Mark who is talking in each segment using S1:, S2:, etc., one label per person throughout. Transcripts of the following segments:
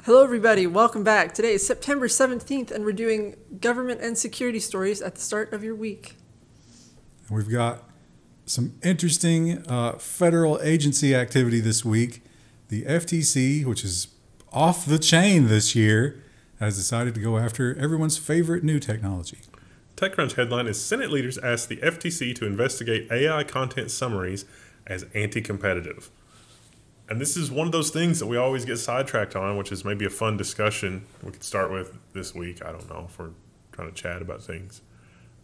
S1: Hello everybody, welcome back. Today is September 17th and we're doing government and security stories at the start of your week.
S2: We've got some interesting federal agency activity this week. The FTC, which is off the chain this year, has decided to go after everyone's favorite new technology.
S3: TechCrunch headline is Senate leaders ask the FTC to investigate AI content summaries as anti-competitive. And this is one of those things that we always get sidetracked on, which is maybe a fun discussion we could start with this week. I don't know if we're trying to chat about things.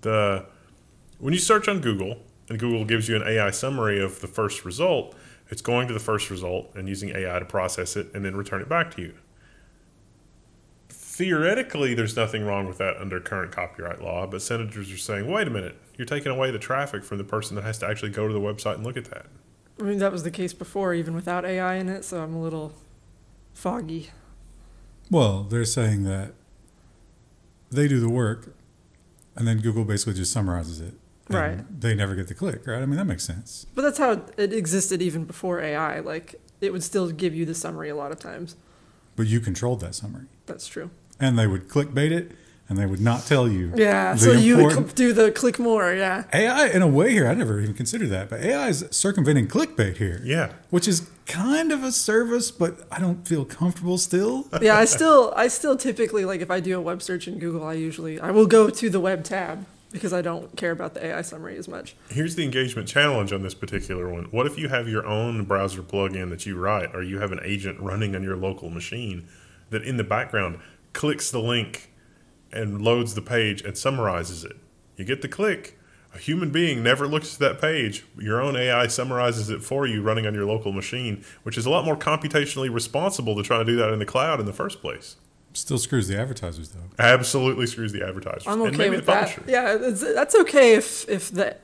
S3: When you search on Google, and Google gives you an AI summary of the first result, it's going to the first result and using AI to process it and then return it back to you. Theoretically, there's nothing wrong with that under current copyright law, but senators are saying, wait a minute, you're taking away the traffic from the person that has to actually go to the website and look at that.
S1: I mean, that was the case before, even without AI in it, so I'm a little foggy.
S2: Well, they're saying that they do the work, and then Google basically just summarizes it.
S1: Right.
S2: They never get the click, right? I mean, that makes sense.
S1: But that's how it existed even before AI. Like, it would still give you the summary a lot of times.
S2: But you controlled that summary.
S1: That's true.
S2: And they would clickbait it, and they would not tell you.
S1: Yeah, so you would do the click more, yeah.
S2: AI, in a way here, I never even considered that, but AI is circumventing clickbait here.
S3: Yeah.
S2: Which is kind of a service, but I don't feel comfortable still.
S1: Yeah, I still typically, like if I do a web search in Google, I will go to the web tab because I don't care about the AI summary as much.
S3: Here's the engagement challenge on this particular one. What if you have your own browser plugin that you write, or you have an agent running on your local machine that in the background clicks the link and loads the page and summarizes it? You get the click. A human being never looks at that page. Your own AI summarizes it for you running on your local machine, which is a lot more computationally responsible to try to do that in the cloud in the first place.
S2: Still screws the advertisers, though.
S3: Absolutely screws the advertisers.
S1: I'm okay
S3: and maybe
S1: with
S3: the
S1: that.
S3: publisher.
S1: Yeah, that's okay if the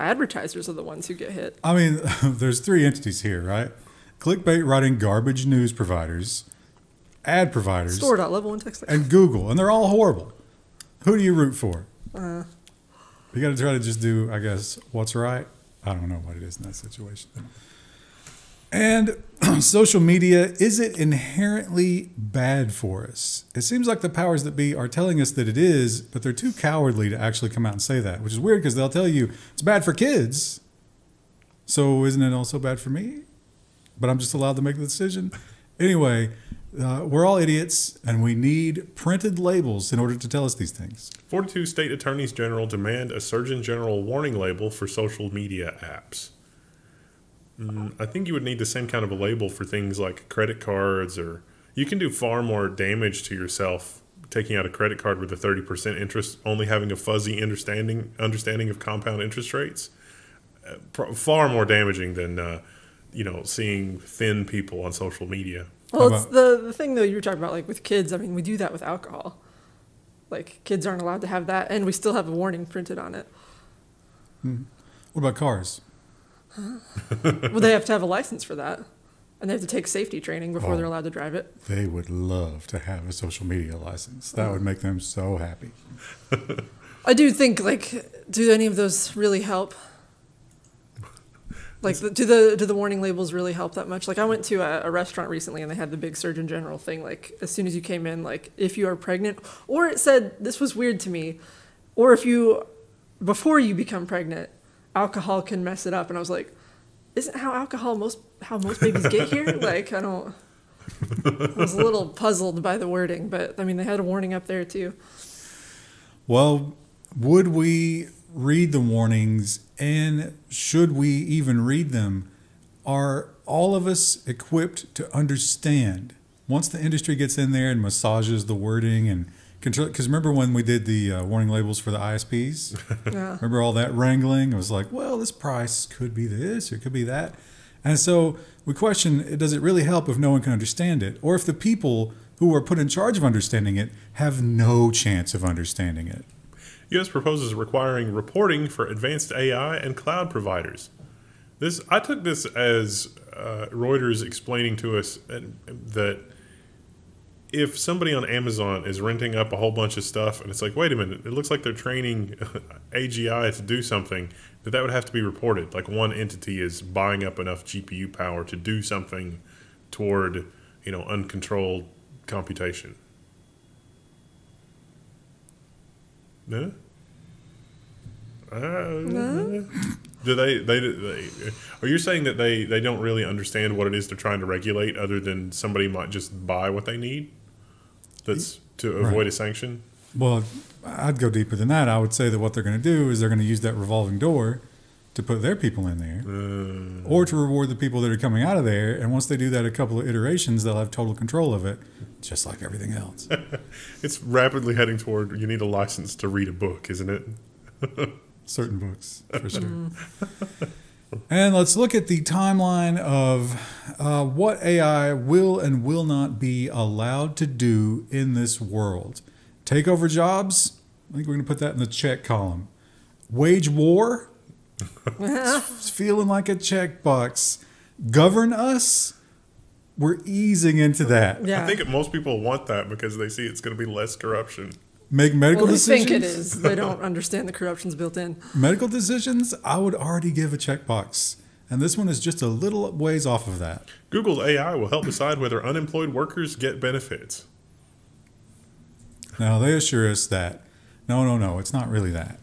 S1: advertisers are the ones who get hit.
S2: I mean, there's three entities here, right? Clickbait writing garbage news providers, ad providers,
S1: Store.Level1 text,
S2: and Google, and they're all horrible. Who do you root for? You got to try to just do, I guess, what's right. I don't know what it is in that situation. And social media, is it inherently bad for us? It seems like the powers that be are telling us that it is, but they're too cowardly to actually come out and say that, which is weird because they'll tell you it's bad for kids. So isn't it also bad for me? But I'm just allowed to make the decision. Anyway, we're all idiots, and we need printed labels in order to tell us these things.
S3: 42 state attorneys general demand a Surgeon General warning label for social media apps. I think you would need the same kind of a label for things like credit cards, or you can do far more damage to yourself taking out a credit card with a 30% interest, only having a fuzzy understanding of compound interest rates. Far more damaging than seeing thin people on social media.
S1: Well, it's the thing, though, you were talking about, like, with kids. I mean, we do that with alcohol. Like, kids aren't allowed to have that, and we still have a warning printed on it.
S2: What about cars?
S1: Well, they have to have a license for that, and they have to take safety training before they're allowed to drive it.
S2: They would love to have a social media license. That would make them so happy.
S1: I do think, like, do any of those really help? Like, do the warning labels really help that much? Like, I went to a restaurant recently, and they had the big Surgeon General thing. Like, as soon as you came in, like, if you are pregnant, or it said, this was weird to me, or if before you become pregnant, alcohol can mess it up. And I was like, isn't how most babies get here? Like, I was a little puzzled by the wording, but I mean, they had a warning up there too.
S2: Well, would we read the warnings, and should we even read them? Are all of us equipped to understand once the industry gets in there and massages the wording and control? Because remember when we did the warning labels for the ISPs?
S1: Yeah.
S2: Remember all that wrangling? It was like, well, this price could be this or it could be that. And so we question, does it really help if no one can understand it? Or if the people who are put in charge of understanding it have no chance of understanding it?
S3: U.S. proposes requiring reporting for advanced AI and cloud providers. I took this as Reuters explaining to us that if somebody on Amazon is renting up a whole bunch of stuff and it's like, wait a minute, it looks like they're training AGI to do something, that would have to be reported. Like one entity is buying up enough GPU power to do something toward, uncontrolled computation. No? Do they are you saying that they don't really understand what it is they're trying to regulate, other than somebody might just buy what they need that's to avoid a sanction?
S2: Well, I'd go deeper than that. I would say that what they're going to do is they're going to use that revolving door to put their people in there, or to reward the people that are coming out of there. And once they do that a couple of iterations, they'll have total control of it, just like everything else.
S3: It's rapidly heading toward you need a license to read a book, isn't it?
S2: Certain books, for sure. And let's look at the timeline of what AI will and will not be allowed to do in this world. Take over jobs. I think we're going to put that in the check column. Wage war. It's feeling like a checkbox. Govern us. We're easing into that.
S1: Yeah.
S3: I think most people want that because they see it's going to be less corruption.
S2: Make medical
S1: Well, they
S2: decisions.
S1: think it is. They don't understand the corruption's built in.
S2: Medical decisions, I would already give a checkbox. And this one is just a little ways off of that.
S3: Google's AI will help decide whether unemployed workers get benefits.
S2: Now, they assure us that, no, it's not really that.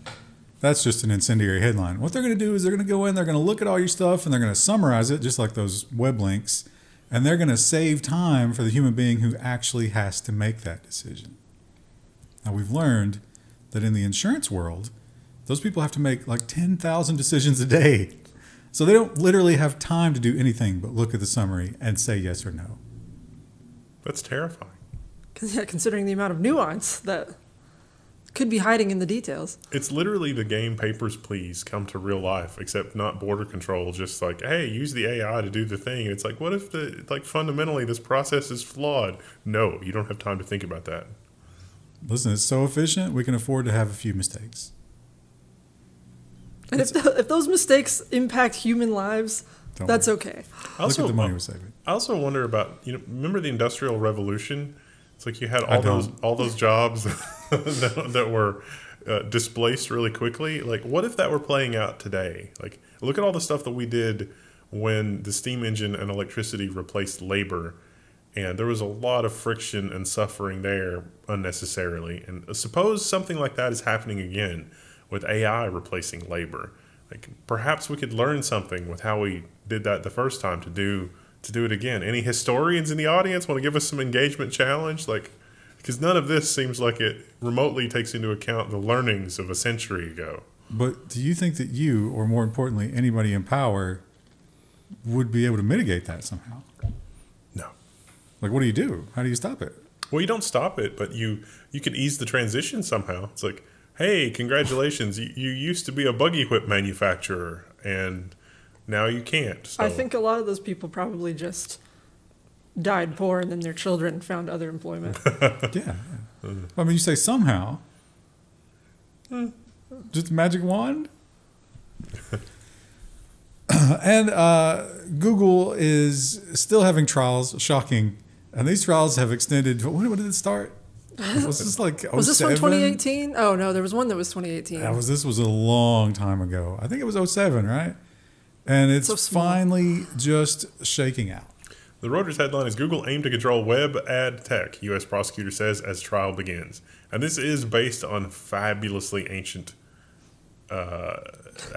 S2: That's just an incendiary headline. What they're going to do is they're going to go in, they're going to look at all your stuff, and they're going to summarize it, just like those web links, and they're going to save time for the human being who actually has to make that decision. Now, we've learned that in the insurance world, those people have to make like 10,000 decisions a day. So they don't literally have time to do anything but look at the summary and say yes or no.
S3: That's terrifying.
S1: Yeah, considering the amount of nuance that could be hiding in the details.
S3: It's literally the game Papers, Please come to real life, except not border control, just like, hey, use the AI to do the thing. It's like, what if fundamentally this process is flawed? No, you don't have time to think about that.
S2: Listen, it's so efficient, we can afford to have a few mistakes.
S1: And if those mistakes impact human lives, that's okay.
S2: Look at the money we're saving.
S3: I also wonder about, remember the Industrial Revolution? It's like you had all those jobs that were displaced really quickly. Like, what if that were playing out today? Like, look at all the stuff that we did when the steam engine and electricity replaced labor. And there was a lot of friction and suffering there unnecessarily. And suppose something like that is happening again with AI replacing labor. Like, perhaps we could learn something with how we did that the first time to do it again. Any historians in the audience want to give us some engagement challenge? Like, because none of this seems like it remotely takes into account the learnings of a century ago.
S2: But do you think that you, or more importantly, anybody in power, would be able to mitigate that somehow?
S3: No.
S2: Like, what do you do? How do you stop it?
S3: Well, you don't stop it, but you could ease the transition somehow. It's like, hey, congratulations, you used to be a buggy whip manufacturer, and now you can't. So.
S1: I think a lot of those people probably just died poor and then their children found other employment.
S2: Yeah. I mean, you say somehow. Just a magic wand? And Google is still having trials, shocking. And these trials have extended. When did it start? Was this like 07?
S1: Was this one 2018? Oh, no, there was one that was 2018.
S2: This was a long time ago. I think it was 07, right? And it's
S1: So small.
S2: finally just shaking out.
S3: The Reuters headline is Google aim to control web ad tech, U.S. prosecutor says as trial begins. And this is based on fabulously ancient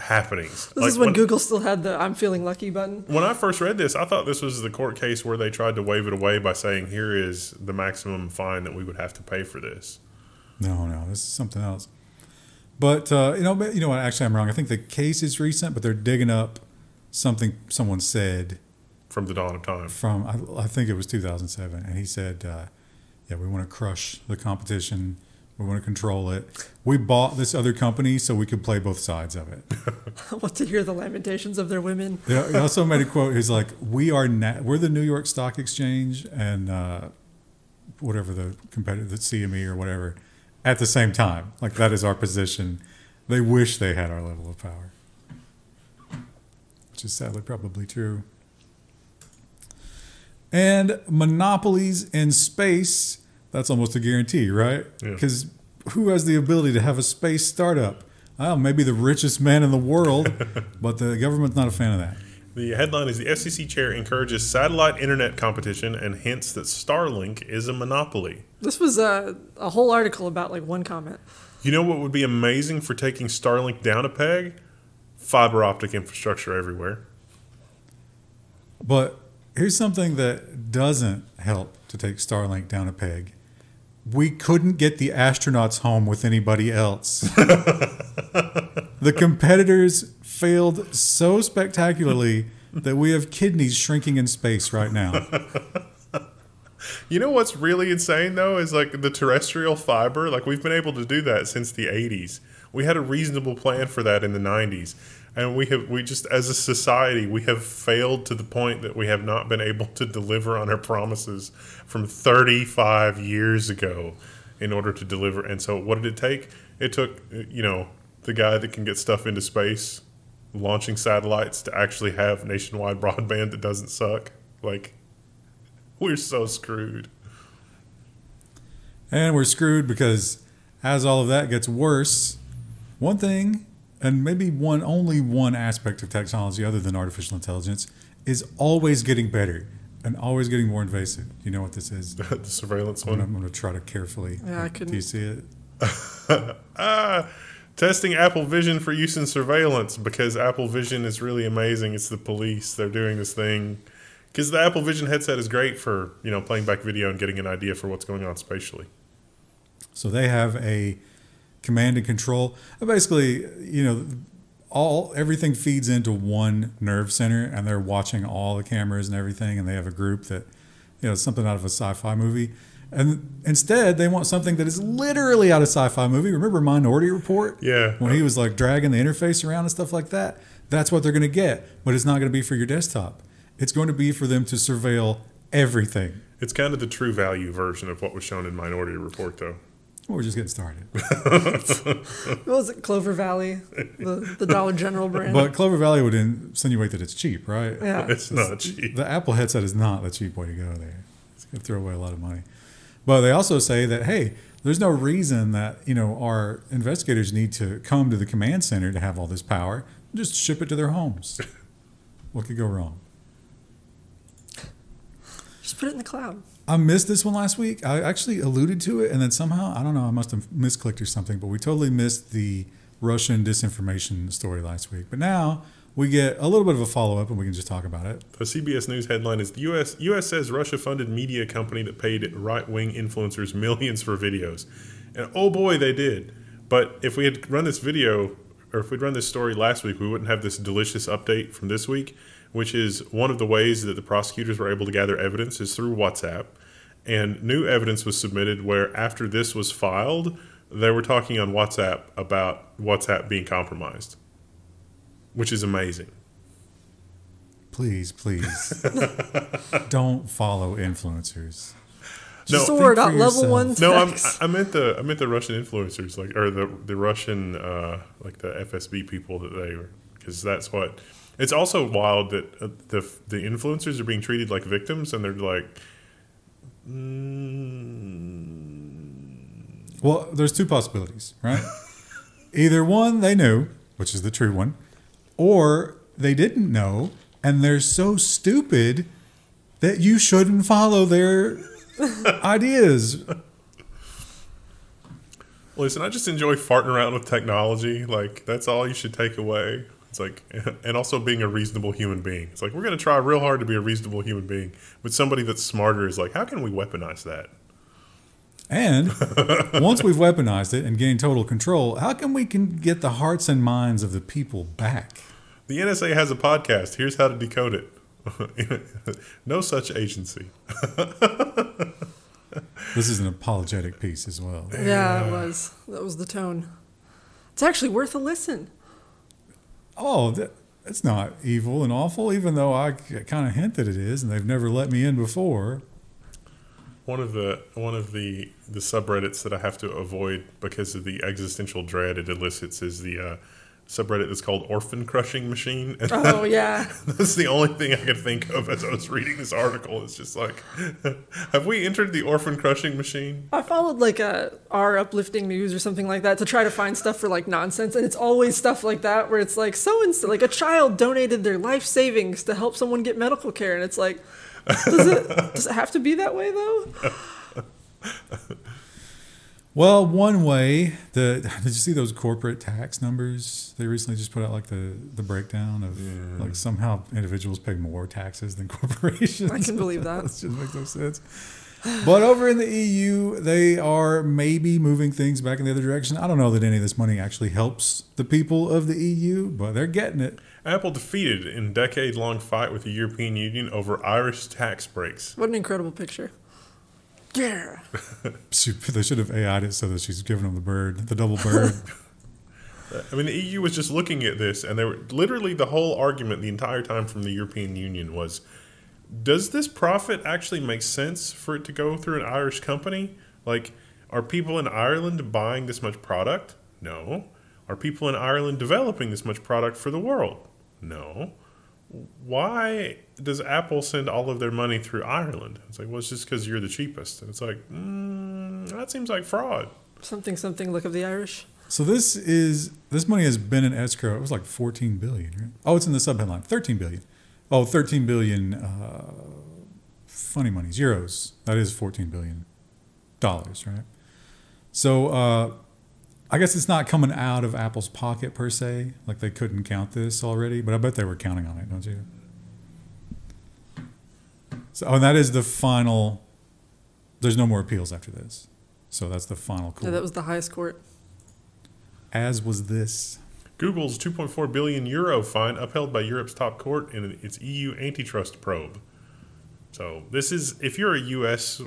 S3: happenings.
S1: This is when Google still had the I'm feeling lucky button.
S3: When I first read this, I thought this was the court case where they tried to wave it away by saying, here is the maximum fine that we would have to pay for this.
S2: No, this is something else. But, you know what? Actually, I'm wrong. I think the case is recent, but they're digging up something someone said.
S3: From the dawn of time.
S2: I think it was 2007. And he said, we want to crush the competition. We want to control it. We bought this other company so we could play both sides of it.
S1: I want to hear the lamentations of their women.
S2: He also made a quote. He's like, we're the New York Stock Exchange and whatever the competitor, the CME or whatever, at the same time. Like, that is our position. They wish they had our level of power. Which is sadly probably true. And monopolies in space, that's almost a guarantee, right? Because who has the ability to have a space startup? Well, maybe the richest man in the world, but the government's not a fan of that.
S3: The headline is the FCC chair encourages satellite internet competition and hints that Starlink is a monopoly.
S1: This was a whole article about like one comment.
S3: You know what would be amazing for taking Starlink down a peg? Fiber optic infrastructure everywhere.
S2: But here's something that doesn't help to take Starlink down a peg. We couldn't get the astronauts home with anybody else. The competitors failed so spectacularly that we have kidneys shrinking in space right now.
S3: You know what's really insane, though, is like the terrestrial fiber. Like, we've been able to do that since the 80s. We had a reasonable plan for that in the 90s. And we just, as a society, we have failed to the point that we have not been able to deliver on our promises from 35 years ago in order to deliver. And so what did it take? It took, the guy that can get stuff into space, launching satellites, to actually have nationwide broadband that doesn't suck. Like, we're so screwed.
S2: And we're screwed because as all of that gets worse, one thing, and maybe only one aspect of technology other than artificial intelligence, is always getting better and always getting more invasive. You know what this is?
S3: The surveillance one?
S2: I'm going to try to carefully.
S1: Yeah, I couldn't.
S2: Do you see it?
S3: Testing Apple Vision for use in surveillance, because Apple Vision is really amazing. It's the police. They're doing this thing. Because the Apple Vision headset is great for, playing back video and getting an idea for what's going on spatially.
S2: So they have a command and control. Basically, everything feeds into one nerve center, and they're watching all the cameras and everything, and they have a group that, it's something out of a sci-fi movie. And instead, they want something that is literally out of a sci-fi movie. Remember Minority Report?
S3: Yeah.
S2: When he was like dragging the interface around and stuff like that? That's what they're going to get, but it's not going to be for your desktop. It's going to be for them to surveil everything.
S3: It's kind of the true value version of what was shown in Minority Report, though.
S2: We're just getting started.
S1: What was it? Clover Valley, the Dollar General brand.
S2: But Clover Valley would insinuate that it's cheap, right?
S1: Yeah.
S3: It's not cheap.
S2: The Apple headset is not the cheap way to go there. It's going to throw away a lot of money. But they also say that, hey, there's no reason that, our investigators need to come to the command center to have all this power. Just ship it to their homes. What could go wrong?
S1: Just put it in the cloud.
S2: I missed this one last week. I actually alluded to it, and then somehow, I don't know, I must have misclicked or something, but we totally missed the Russian disinformation story last week. But now we get a little bit of a follow-up, and we can just talk about it.
S3: The CBS News headline is, the U.S. says Russia-funded media company that paid right-wing influencers millions for videos. And oh boy, they did. But if we had run this video, or if we'd run this story last week, we wouldn't have this delicious update from this week, which is one of the ways that the prosecutors were able to gather evidence is through WhatsApp. And new evidence was submitted where after this was filed, they were talking on WhatsApp about WhatsApp being compromised, which is amazing.
S2: Please, don't follow influencers.
S1: Just a word out, Level1.
S3: No, I meant the Russian influencers, or the Russian like the FSB people that they were, because that's what. It's also wild that the influencers are being treated like victims, and they're like.
S2: Well, there's two possibilities, right? Either one, they knew, which is the true one, or they didn't know, and they're so stupid that you shouldn't follow their ideas.
S3: Listen, I just enjoy farting around with technology. Like, that's all you should take away. It's like, and also being a reasonable human being. It's like, we're going to try real hard to be a reasonable human being. But somebody that's smarter is like, how can we weaponize that?
S2: And once we've weaponized it and gained total control, how can we get the hearts and minds of the people back?
S3: The NSA has a podcast. Here's how to decode it. No such agency.
S2: This is an apologetic piece as well.
S1: Yeah, it was. That was the tone. It's actually worth a listen.
S2: Oh, it's not evil and awful, even though I kind of hint that it is, and they've never let me in before.
S3: One of the subreddits that I have to avoid because of the existential dread it elicits is the subreddit that's called Orphan Crushing Machine. And
S1: Oh, yeah.
S3: that's the only thing I could think of as I was reading this article. It's just like, have we entered the Orphan Crushing Machine?
S1: I followed like our uplifting news or something like that to try to find stuff for like nonsense, and it's always stuff like that where it's like so and so, like a child donated their life savings to help someone get medical care, and it's like, does it have to be that way though?
S2: Well, one way, did you see those corporate tax numbers? They recently just put out like the breakdown of like somehow individuals pay more taxes than corporations.
S1: I can believe that.
S2: That just makes no sense. But over in the EU, they are maybe moving things back in the other direction. I don't know that any of this money actually helps the people of the EU, but they're getting it.
S3: Apple defeated in decade-long fight with the European Union over Irish tax breaks.
S1: What an incredible picture. Yeah.
S2: They should have AI'd it so that she's giving them the double bird.
S3: I mean, the EU was just looking at this, and they were literally the whole argument the entire time from the European Union was, does this profit actually make sense for it to go through an Irish company? Like, are people in Ireland buying this much product? No. Are people in Ireland developing this much product for the world? No. Why does Apple send all of their money through Ireland? It's like, well, it's just because you're the cheapest. And it's like, that seems like fraud.
S1: Something, look of the Irish.
S2: So this money has been in escrow. It was like 14 billion, right? Oh, it's in the subheadline, 13 billion. Oh, 13 billion funny monies, euros. That is 14 billion dollars, right? So I guess it's not coming out of Apple's pocket per se. Like they couldn't count this already, but I bet they were counting on it, don't you? So, and that is the final. There's no more appeals after this. So that's the final court.
S1: Yeah, that was the highest court.
S2: As was this.
S3: Google's 2.4 billion euro fine upheld by Europe's top court in its EU antitrust probe. So this is, if you're a U.S.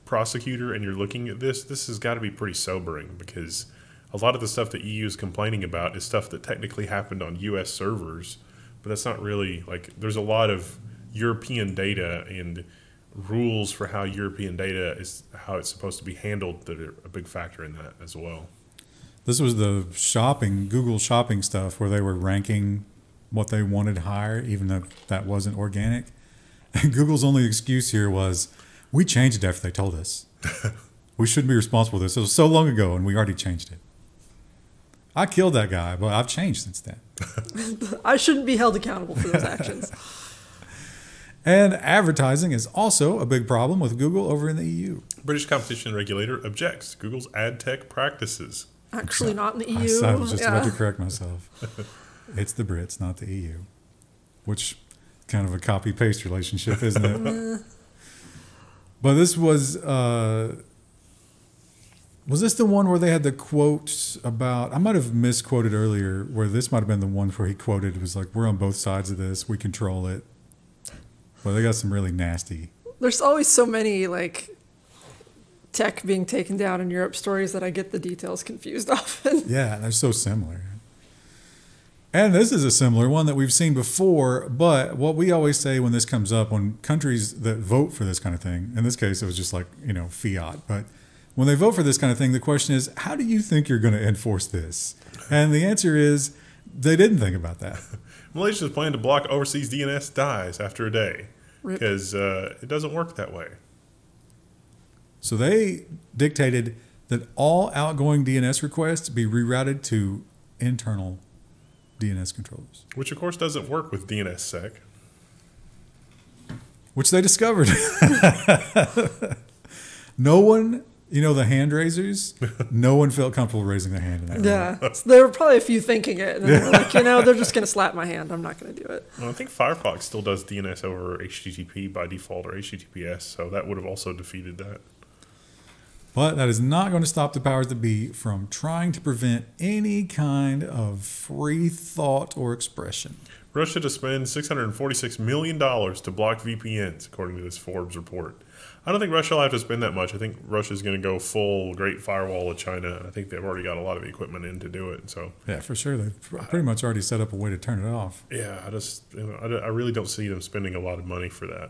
S3: prosecutor and you're looking at this has got to be pretty sobering, because a lot of the stuff that EU is complaining about is stuff that technically happened on U.S. servers, but that's not really, like, there's a lot of European data and rules for how European data is, how it's supposed to be handled, that are a big factor in that as well.
S2: This was the Google shopping stuff where they were ranking what they wanted higher, even though that wasn't organic. And Google's only excuse here was, we changed it after they told us. We shouldn't be responsible for this. It was so long ago, and we already changed it. I killed that guy, but I've changed since then.
S1: I shouldn't be held accountable for those actions.
S2: And advertising is also a big problem with Google over in the EU.
S3: British competition regulator objects to Google's ad tech practices.
S1: Actually, not in the EU.
S2: I was just about to correct myself. It's the Brits, not the EU. Which, kind of a copy-paste relationship, isn't it? But this was this the one where they had the quote about, I might have misquoted earlier, where this might have been the one where he quoted, it was like, we're on both sides of this, we control it. Well, they got some really nasty.
S1: There's always so many, like, tech being taken down in Europe stories that I get the details confused often.
S2: Yeah, they're so similar. And this is a similar one that we've seen before, but what we always say when this comes up, when countries that vote for this kind of thing, in this case it was just like, fiat, but when they vote for this kind of thing, the question is, how do you think you're going to enforce this? And the answer is, they didn't think about that.
S3: Malaysia's plan to block overseas DNS dies after a day because it doesn't work that way.
S2: So they dictated that all outgoing DNS requests be rerouted to internal DNS controllers.
S3: Which, of course, doesn't work with DNSSEC.
S2: Which they discovered. No one, the hand raisers, no one felt comfortable raising their hand in that.
S1: Yeah. So there were probably a few thinking it, and then they were like, they're just going to slap my hand. I'm not going to do it.
S3: Well, I think Firefox still does DNS over HTTP by default, or HTTPS, so that would have also defeated that.
S2: But that is not going to stop the powers that be from trying to prevent any kind of free thought or expression.
S3: Russia to spend $646 million to block VPNs, according to this Forbes report. I don't think Russia will have to spend that much. I think Russia's going to go full Great Firewall of China. I think they've already got a lot of equipment in to do it. So
S2: yeah, for sure. They've pretty much already set up a way to turn it off.
S3: Yeah, I really don't see them spending a lot of money for that.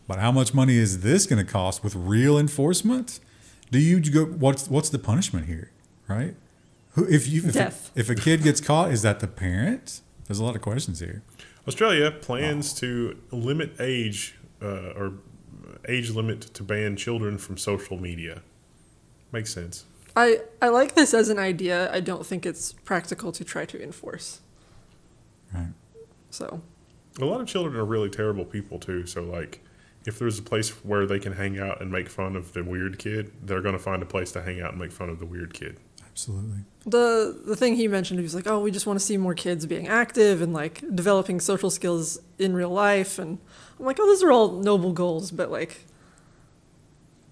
S2: But how much money is this going to cost with real enforcement? Do you go? What's the punishment here, right?
S1: Death.
S2: If a kid gets caught, is that the parent? There's a lot of questions here.
S3: Australia plans to limit age or age limit to ban children from social media. Makes sense.
S1: I like this as an idea. I don't think it's practical to try to enforce.
S2: Right.
S1: So.
S3: A lot of children are really terrible people too. So like, if there's a place where they can hang out and make fun of the weird kid, they're going to find a place to hang out and make fun of the weird kid.
S2: Absolutely.
S1: The thing he mentioned, he was like, oh, we just want to see more kids being active and like developing social skills in real life. And I'm like, oh, those are all noble goals, but like.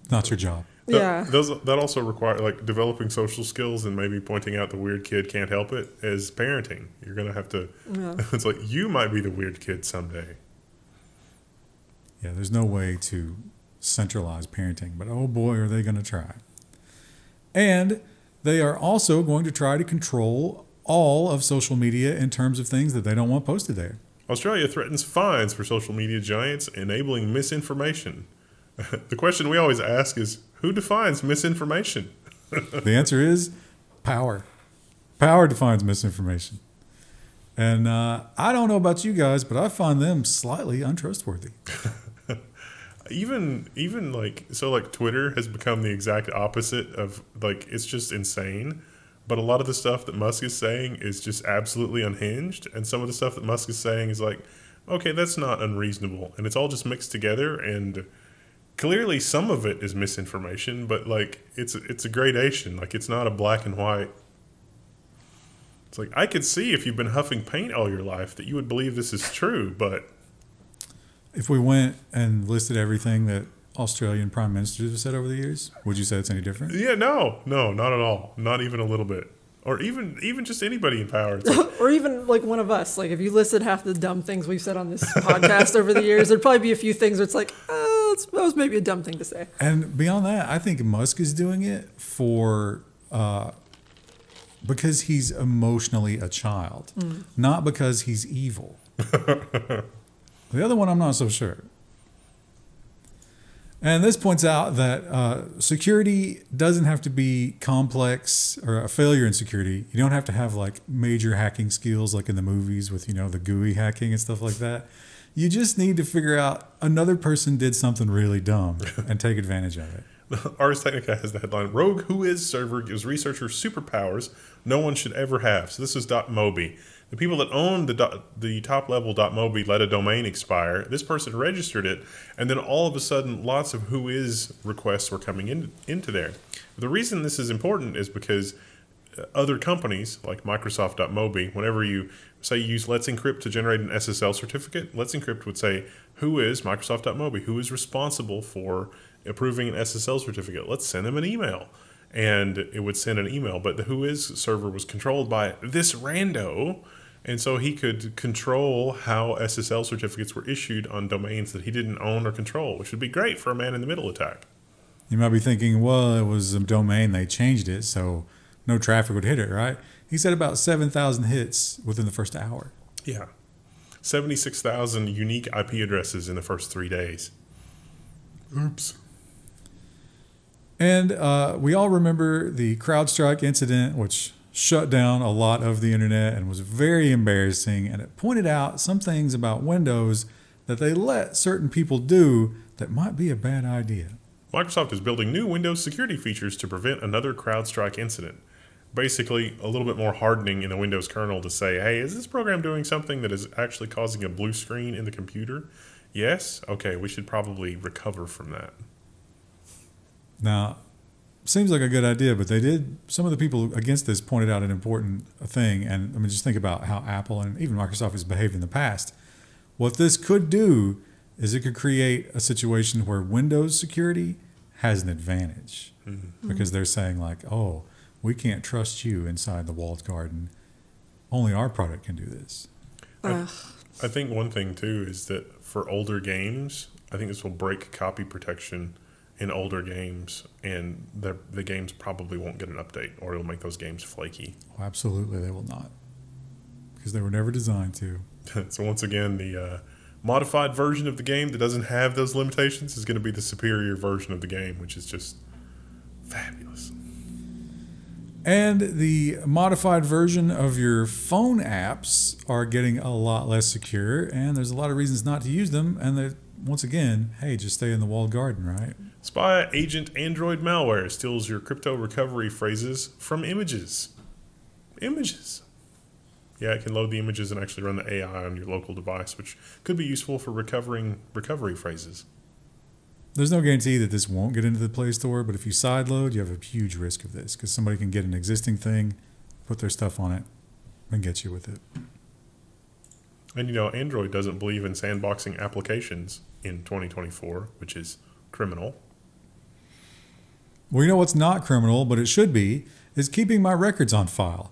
S2: Not your job.
S1: Yeah.
S3: That also require like developing social skills and maybe pointing out the weird kid can't help it as parenting. You're going to have to, it's like you might be the weird kid someday.
S2: Yeah, there's no way to centralize parenting, but oh boy, are they going to try. And they are also going to try to control all of social media in terms of things that they don't want posted there.
S3: Australia threatens fines for social media giants enabling misinformation. The question we always ask is, who defines misinformation?
S2: The answer is power. Power defines misinformation. And I don't know about you guys, but I find them slightly untrustworthy.
S3: Even like, so like Twitter has become the exact opposite of like, it's just insane. But a lot of the stuff that Musk is saying is just absolutely unhinged. And some of the stuff that Musk is saying is like, okay, that's not unreasonable. And it's all just mixed together. And clearly some of it is misinformation, but like it's a gradation. Like it's not a black and white. It's like, I could see if you've been huffing paint all your life that you would believe this is true, but.
S2: If we went and listed everything that Australian prime ministers have said over the years, would you say it's any different?
S3: Yeah, no, not at all. Not even a little bit. Or even just anybody in power. It's like,
S1: or even like one of us. Like if you listed half the dumb things we've said on this podcast over the years, there'd probably be a few things where it's like, that was maybe a dumb thing to say.
S2: And beyond that, I think Musk is doing it for because he's emotionally a child, not because he's evil. The other one, I'm not so sure. And this points out that security doesn't have to be complex or a failure in security. You don't have to have like major hacking skills like in the movies with, the GUI hacking and stuff like that. You just need to figure out another person did something really dumb and take advantage of it.
S3: Ars Technica has the headline, Rogue WHOIS server gives researchers superpowers no one should ever have. So this is .mobi. The people that owned the top level .mobi let a domain expire. This person registered it, and then all of a sudden, lots of WHOIS requests were coming into there. The reason this is important is because other companies like Microsoft.mobi, whenever you say you use Let's Encrypt to generate an SSL certificate, Let's Encrypt would say, who is Microsoft.mobi? Who is responsible for approving an SSL certificate? Let's send them an email. And it would send an email, but the WHOIS server was controlled by this rando. And so he could control how SSL certificates were issued on domains that he didn't own or control, which would be great for a man-in-the-middle attack.
S2: You might be thinking, well, it was a domain, they changed it, so no traffic would hit it, right? He said about 7,000 hits within the first hour.
S3: Yeah. 76,000 unique IP addresses in the first 3 days. Oops.
S2: And we all remember the CrowdStrike incident, which shut down a lot of the internet and was very embarrassing. And it pointed out some things about Windows that they let certain people do that might be a bad idea.
S3: Microsoft is building new Windows security features to prevent another CrowdStrike incident. Basically, a little bit more hardening in the Windows kernel to say, hey, is this program doing something that is actually causing a blue screen in the computer? Yes? Okay, we should probably recover from that.
S2: Now, seems like a good idea, but some of the people against this pointed out an important thing. And I mean, just think about how Apple and even Microsoft has behaved in the past. What this could do is it could create a situation where Windows security has an advantage because they're saying like, oh, we can't trust you inside the walled garden. Only our product can do this.
S3: I think one thing too is that for older games, I think this will break copy protection in older games, and the games probably won't get an update, or it'll make those games flaky.
S2: Oh, absolutely, they will not, because they were never designed to.
S3: So once again, the modified version of the game that doesn't have those limitations is going to be the superior version of the game, which is just fabulous.
S2: And the modified version of your phone apps are getting a lot less secure, and there's a lot of reasons not to use them. And once again, hey, just stay in the walled garden, right?
S3: SpyAgent Android malware steals your crypto recovery phrases from images. Images. Yeah, it can load the images and actually run the AI on your local device, which could be useful for recovering recovery phrases.
S2: There's no guarantee that this won't get into the Play Store, but if you sideload, you have a huge risk of this because somebody can get an existing thing, put their stuff on it, and get you with it.
S3: And you know, Android doesn't believe in sandboxing applications in 2024, which is criminal.
S2: Well, you know what's not criminal, but it should be, is keeping my records on file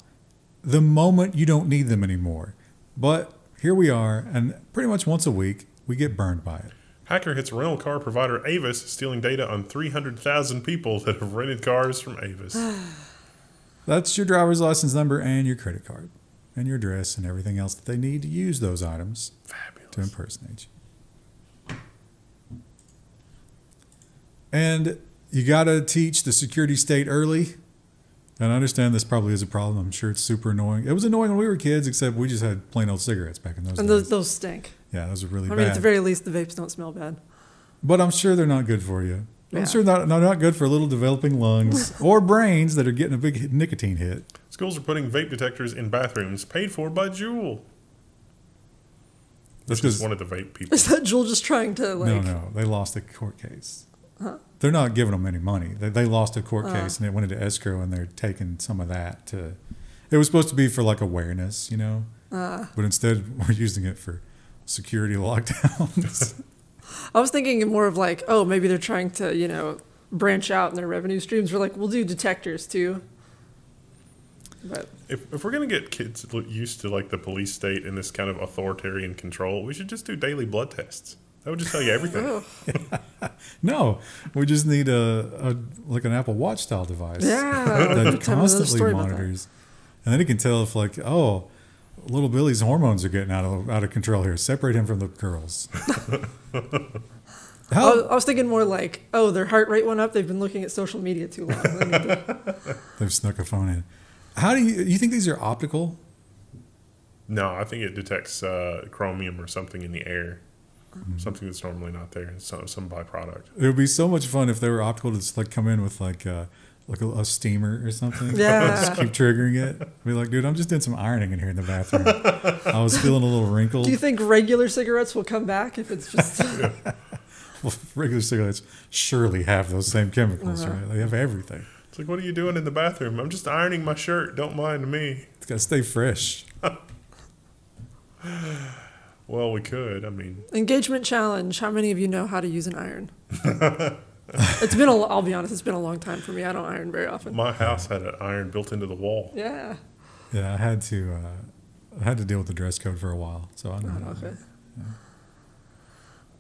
S2: the moment you don't need them anymore. But here we are, and pretty much once a week, we get burned by it.
S3: Hacker hits rental car provider Avis, stealing data on 300,000 people that have rented cars from Avis.
S2: That's your driver's license number and your credit card and your address and everything else that they need to use those items to impersonate you. And you got to teach the security state early. And I understand this probably is a problem. I'm sure it's super annoying. It was annoying when we were kids, except we just had plain old cigarettes back in those days.
S1: And those stink.
S2: Yeah, those are really bad.
S1: I mean, at the very least, the vapes don't smell bad.
S2: But I'm sure they're not good for you.
S1: Yeah.
S2: I'm sure not good for little developing lungs or brains that are getting a big nicotine hit.
S3: Schools are putting vape detectors in bathrooms, paid for by Juul. That's just one of the vape people.
S1: Is that Juul just trying to like?
S2: No, they lost a court case.
S1: Huh?
S2: They're not giving them any money. They lost a court case and it went into escrow, and they're taking some of that to. It was supposed to be for like awareness, you know, but instead we're using it for security lockdowns.
S1: I was thinking more of like, oh, maybe they're trying to, you know, branch out in their revenue streams. We're like, we'll do detectors too. But
S3: if we're going to get kids used to like the police state and this kind of authoritarian control, we should just do daily blood tests. That would just tell you everything.
S2: No, we just need like an Apple Watch style device.
S1: Yeah,
S2: that constantly monitors. And then it can tell if like, oh, little Billy's hormones are getting out of control here. Separate him from the girls.
S1: I was thinking more like, oh, their heart rate went up. They've been looking at social media too long.
S2: They've snuck a phone in. How do you think these are optical?
S3: No, I think it detects chromium or something in the air. Something that's normally not there. Some byproduct.
S2: It would be so much fun if they were optical to just like come in with like a steamer or something.
S1: Yeah.
S2: Just keep triggering it. Be like, dude, I'm just doing some ironing in here in the bathroom. I was feeling a little wrinkled.
S1: Do you think regular cigarettes will come back if it's just...
S2: Well, regular cigarettes surely have those same chemicals, right? They have everything.
S3: It's like, what are you doing in the bathroom? I'm just ironing my shirt. Don't mind me.
S2: It's got to stay fresh.
S3: Well, we could. I mean...
S1: Engagement challenge. How many of you know how to use an iron? I'll be honest, it's been a long time for me. I don't iron very often.
S3: My house had an iron built into the wall.
S1: Yeah.
S2: Yeah, I had to deal with the dress code for a while, so I know how to do it. Yeah.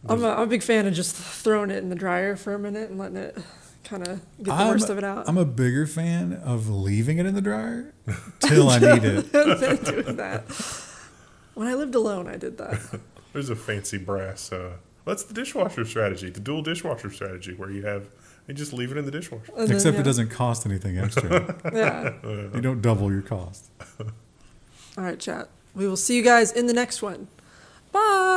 S1: I'm a big fan of just throwing it in the dryer for a minute and letting it kind of get the worst of it out.
S2: I'm a bigger fan of leaving it in the dryer till I need it.
S1: Doing that. When I lived alone, I did that.
S3: There's a fancy brass. That's the dishwasher strategy, the dual dishwasher strategy, where you just leave it in the dishwasher.
S2: Except it doesn't cost anything extra.
S1: Yeah.
S2: You don't double your cost.
S1: All right, chat. We will see you guys in the next one. Bye.